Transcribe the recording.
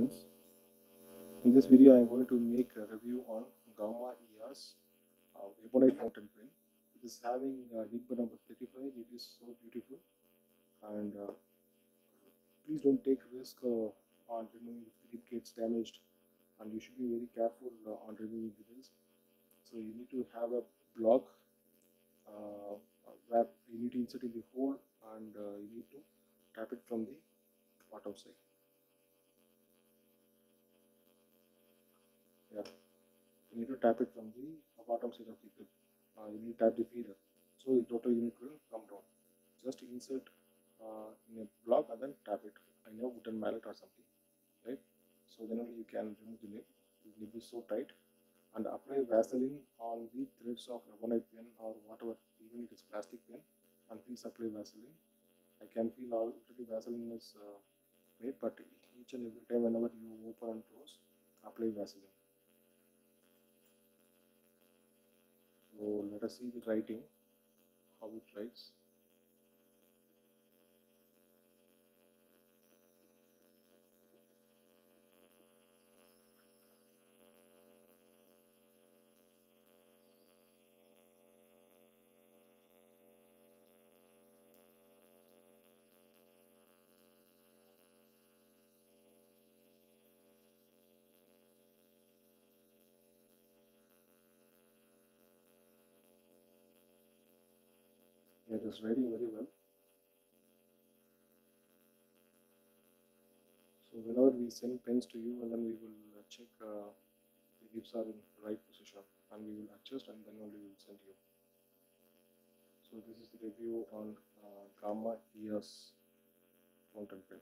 friends, in this video I am going to make a review on Gama Eyas Ebonite fountain pen. It is having link number 35. It is so beautiful, and please don't take risk on removing if it gets damaged, and you should be very careful on removing this. So you need to have a block uh, where you need to insert in the hole, and you need to tap it from the bottom side. Yeah, you need to tap it from the bottom side of the grip. You need to tap the feeder, so the total unit will come down. Just insert in a block and then tap it in a wooden mallet or something, right? So then only you can remove the nib. The nib is so tight, and apply Vaseline on the threads of Ebonite pen or whatever, even if it's plastic pen, and please apply Vaseline. I can feel already Vaseline is made, but each and every time whenever you open and close, apply Vaseline. So let us see the writing, how it writes. It is writing very well. So whenever we send pens to you, and then we will check the nibs are in right position, and we will adjust, and then only we will send you. So this is the review on Gama Eyas fountain pen.